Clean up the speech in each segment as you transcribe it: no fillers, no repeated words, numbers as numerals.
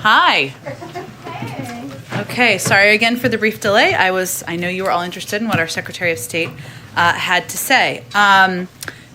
Hi. Okay, sorry again for the brief delay. I know you were all interested in what our Secretary of State had to say.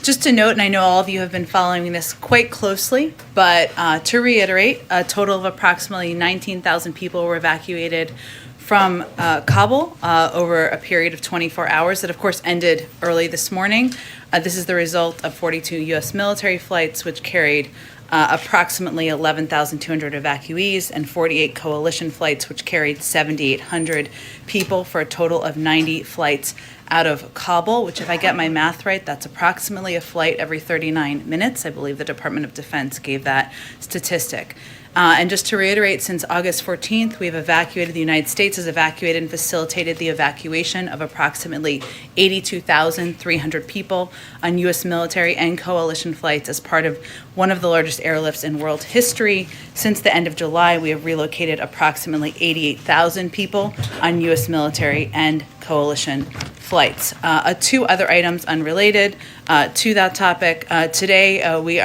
Just to note, and I know all of you have been following this quite closely, but to reiterate, a total of approximately 19,000 people were evacuated from Kabul over a period of 24 hours that, of course, ended early this morning. This is the result of 42 U.S. military flights, which carried approximately 11,200 evacuees, and 48 coalition flights, which carried 7,800 people, for a total of 90 flights out of Kabul, which, if I get my math right, that's approximately a flight every 39 minutes. I believe the Department of Defense gave that statistic. And just to reiterate, since August 14th, we've evacuated, the United States has evacuated and facilitated the evacuation of approximately 82,300 people on U.S. military and coalition flights as part of one of the largest airlifts in world history. Since the end of July, we have relocated approximately 88,000 people on U.S. military and coalition flights. Two other items unrelated to that topic. Today, we've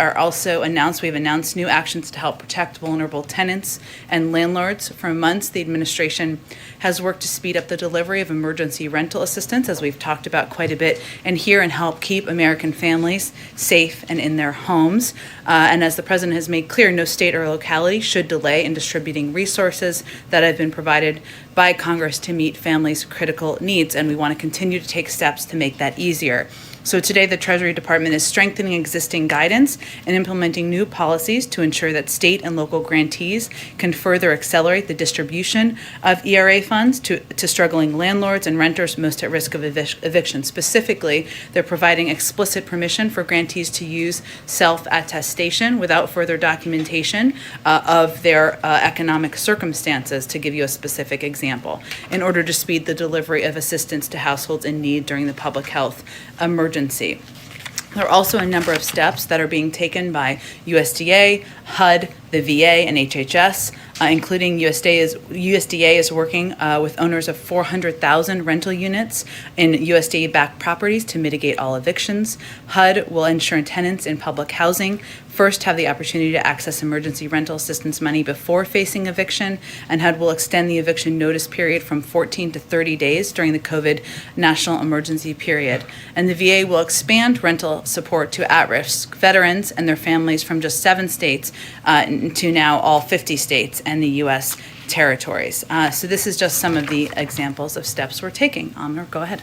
announced new actions to help protect vulnerable tenants and landlords. For months, the administration has worked to speed up the delivery of emergency rental assistance, as we've talked about quite a bit, and help keep American families safe and in their homes. And as the President has made clear, no state or locality should delay in distributing resources that have been provided by Congress to meet families' critical needs, and we want to continue to take steps to make that easier. So today, the Treasury Department is strengthening existing guidance and implementing new policies to ensure that state and local grantees can further accelerate the distribution of ERA funds to struggling landlords and renters most at risk of eviction. Specifically, they're providing explicit permission for grantees to use self-attestation without further documentation of their economic circumstances, to give you a specific example, in order to speed the delivery of assistance to households in need during the public health emergency. There are also a number of steps that are being taken by USDA, HUD, the VA, and HHS, including USDA is working with owners of 400,000 rental units in USDA-backed properties to mitigate all evictions. HUD will ensure tenants in public housing first have the opportunity to access emergency rental assistance money before facing eviction, and HUD will extend the eviction notice period from 14 to 30 days during the COVID national emergency period. And the VA will expand rental support to at-risk veterans and their families from just 7 states to now all 50 states and the U.S. territories. So this is just some of the examples of steps we're taking. Amr, go ahead.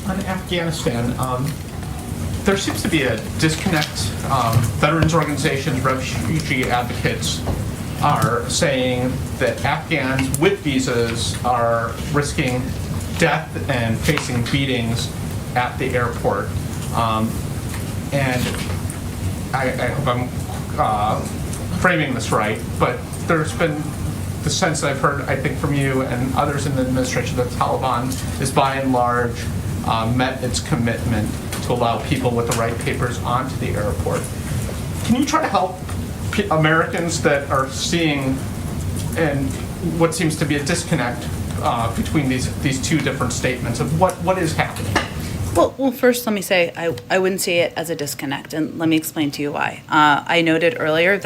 On Afghanistan, there seems to be a disconnect. Veterans organizations, refugee advocates are saying that Afghans with visas are risking death and facing beatings at the airport. And I hope I'm framing this right, but there's been the sense that I've heard, I think, from you and others in the administration that the Taliban is by and large met its commitment to allow people with the right papers onto the airport. Can you try to help Americans that are seeing and what seems to be a disconnect between these two different statements of what is happening? Well, first, let me say I wouldn't see it as a disconnect, and let me explain to you why. I noted earlier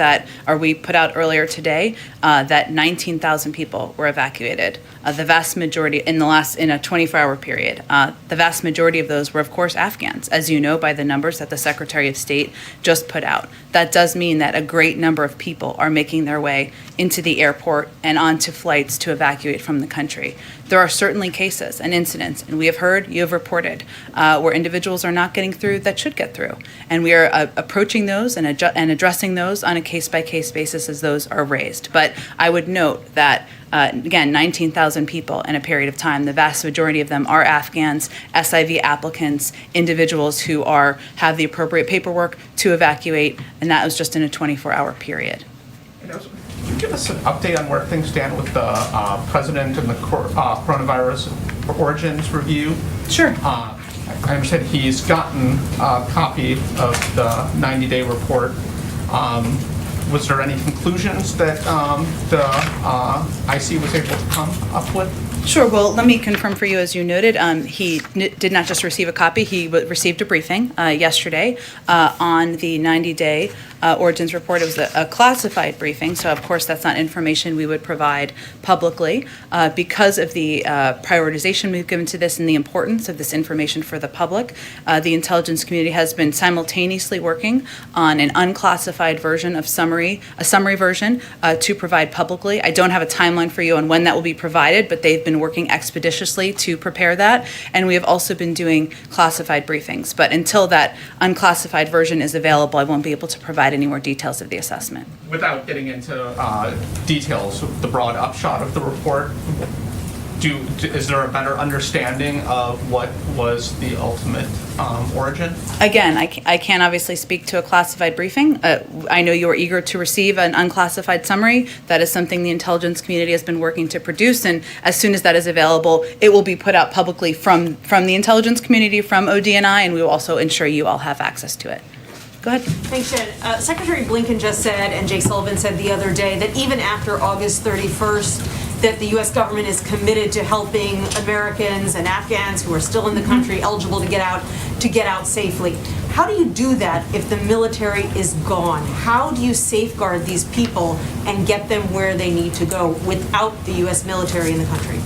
we put out earlier today that 19,000 people were evacuated. The vast majority in a 24-hour period. The vast majority of those were, of course, Afghans, as you know by the numbers that the Secretary of State just put out. That does mean that a great number of people are making their way into the airport and onto flights to evacuate from the country. There are certainly cases and incidents, and we have heard, you have reported, where individuals are not getting through that should get through. And we are approaching those and addressing those on a case-by-case basis as those are raised. But I would note that, again, 19,000 people in a period of time, the vast majority of them are Afghans, SIV applicants, individuals who have the appropriate paperwork to evacuate, and that was just in a 24-hour period. Can you give us an update on where things stand with the President and the coronavirus origins review? Sure. I understand he's gotten a copy of the 90-day report. Was there any conclusions that the IC was able to come up with? Sure. Well, let me confirm for you, as you noted, he did not just receive a copy, he received a briefing yesterday on the 90-day Origins report. It was a classified briefing, so of course that's not information we would provide publicly. Because of the prioritization we've given to this and the importance of this information for the public, the intelligence community has been simultaneously working on an unclassified version of a summary version to provide publicly. I don't have a timeline for you on when that will be provided, but they've been working expeditiously to prepare that, and we have also been doing classified briefings. But until that unclassified version is available, I won't be able to provide any more details of the assessment. Without getting into details, the broad upshot of the report, is there a better understanding of what was the ultimate origin? Again, I can't obviously speak to a classified briefing. I know you are eager to receive an unclassified summary. That is something the intelligence community has been working to produce, and as soon as that is available, it will be put out publicly from the intelligence community, from ODNI, and we will also ensure you all have access to it. Go ahead. Thanks, Jen. Secretary Blinken just said, and Jay Sullivan said the other day, that even after August 31st, that the U.S. government is committed to helping Americans and Afghans who are still in the country eligible to get out safely. How do you do that if the military is gone? How do you safeguard these people and get them where they need to go without the U.S. military in the country?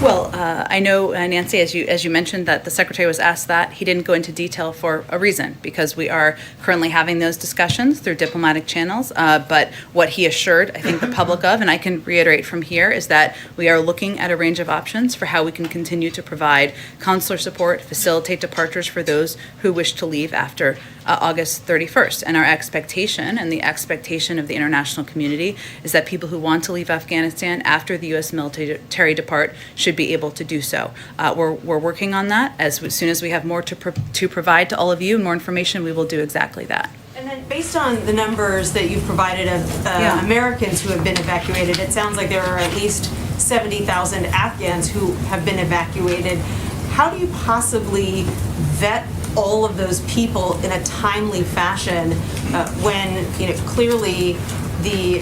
Well, I know, Nancy, as you mentioned, that the Secretary was asked that. He didn't go into detail for a reason, because we are currently having those discussions through diplomatic channels. But what he assured, I think, the public of, and I can reiterate from here, is that we are looking at a range of options for how we can continue to provide consular support, facilitate departures for those who wish to leave after August 31st. And our expectation, and the expectation of the international community, is that people who want to leave Afghanistan after the U.S. military depart should be able to do so. We're working on that. As soon as we have more to provide to all of you, more information, we will do exactly that. And then based on the numbers that you've provided of Americans who have been evacuated, it sounds like there are at least 70,000 Afghans who have been evacuated. How do you possibly vet all of those people in a timely fashion when clearly the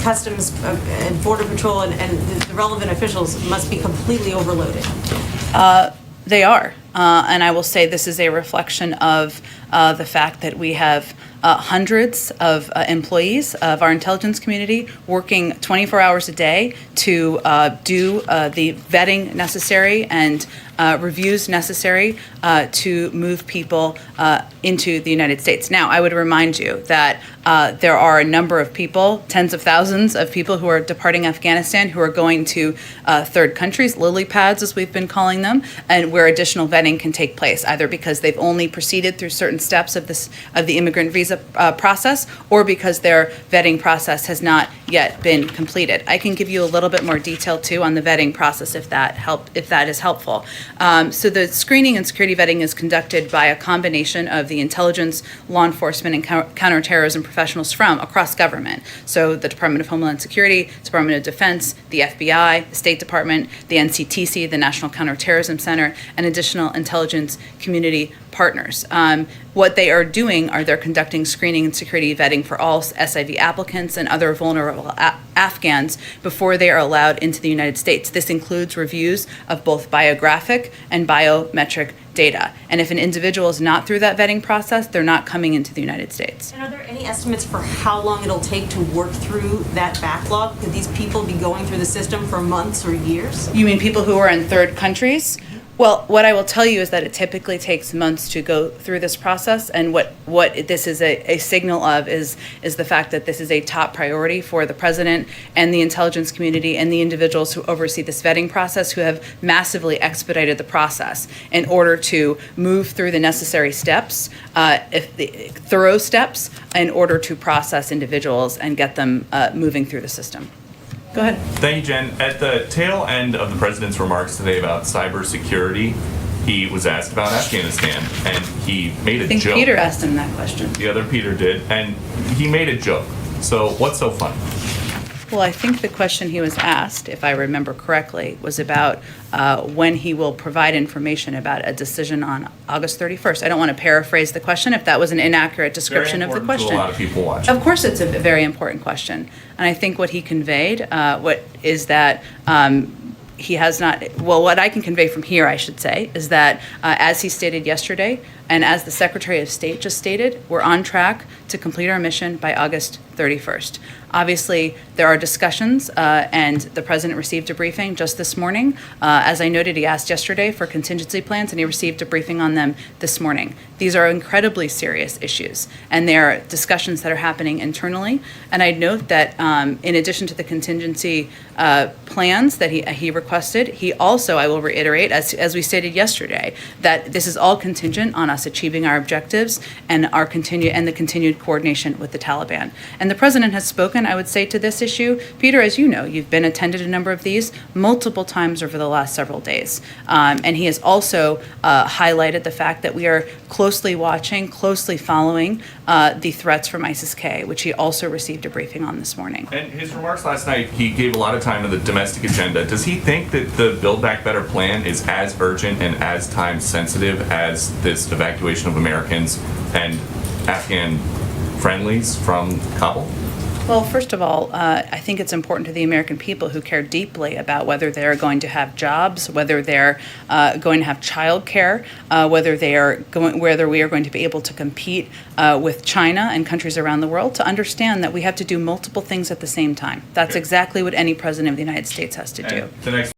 Customs and Border Patrol and the relevant officials must be completely overloaded? They are. And I will say this is a reflection of the fact that we have hundreds of employees of our intelligence community working 24 hours a day to do the vetting necessary and reviews necessary to move people into the United States. Now, I would remind you that there are a number of people, tens of thousands of people who are departing Afghanistan, who are going to third countries, lily pads as we've been calling them, and where additional vetting can take place, either because they've only proceeded through certain steps of the immigrant visa process, or because their vetting process has not yet been completed. I can give you a little bit more detail too on the vetting process if that is helpful. So the screening and security vetting is conducted by a combination of the intelligence, law enforcement, and counterterrorism professionals from across government. So the Department of Homeland Security, Department of Defense, the FBI, the State Department, the NCTC, the National Counterterrorism Center, and additional intelligence community partners. What they are doing are they're conducting screening and security vetting for all SIV applicants and other vulnerable Afghans before they are allowed into the United States. This includes reviews of both biographic and biometric data. And if an individual is not through that vetting process, they're not coming into the United States. And are there any estimates for how long it'll take to work through that backlog? Could these people be going through the system for months or years? You mean people who are in third countries? Well, what I will tell you is that it typically takes months to go through this process, and what this is a signal of is the fact that this is a top priority for the president and the intelligence community and the individuals who oversee this vetting process, who have massively expedited the process in order to move through the necessary steps, thorough steps, in order to process individuals and get them moving through the system. Go ahead. Thank you, Jen. At the tail end of the president's remarks today about cybersecurity, he was asked about Afghanistan, and he made a joke. I think Peter asked him that question. The other Peter did, and he made a joke. So what's so funny? Well, I think the question he was asked, if I remember correctly, was about when he will provide information about a decision on August 31st. I don't want to paraphrase the question if that was an inaccurate description of the question. To a lot of people watching. Of course, it's a very important question. And I think what he conveyed is that he has not, well, what I can convey from here, I should say, is that as he stated yesterday, and as the Secretary of State just stated, we're on track to complete our mission by August 31st. Obviously, there are discussions, and the President received a briefing just this morning. As I noted, he asked yesterday for contingency plans, and he received a briefing on them this morning. These are incredibly serious issues, and there are discussions that are happening internally. And I'd note that in addition to the contingency plans that he requested, he also, I will reiterate, as we stated yesterday, that this is all contingent on us achieving our objectives and the continued coordination with the Taliban. And the President has spoken, I would say, to this issue. Peter, as you know, you've attended a number of these multiple times over the last several days. And he has also highlighted the fact that we are closely watching, closely following the threats from ISIS-K, which he also received a briefing on this morning. And his remarks last night, he gave a lot of time to the domestic agenda. Does he think that the Build Back Better plan is as urgent and as time sensitive as this evacuation of Americans and Afghan friendlies from Kabul? Well, first of all, I think it's important to the American people who care deeply about whether they're going to have jobs, whether they're going to have child care, whether we are going to be able to compete with China and countries around the world, to understand that we have to do multiple things at the same time. That's exactly what any president of the United States has to do. And the next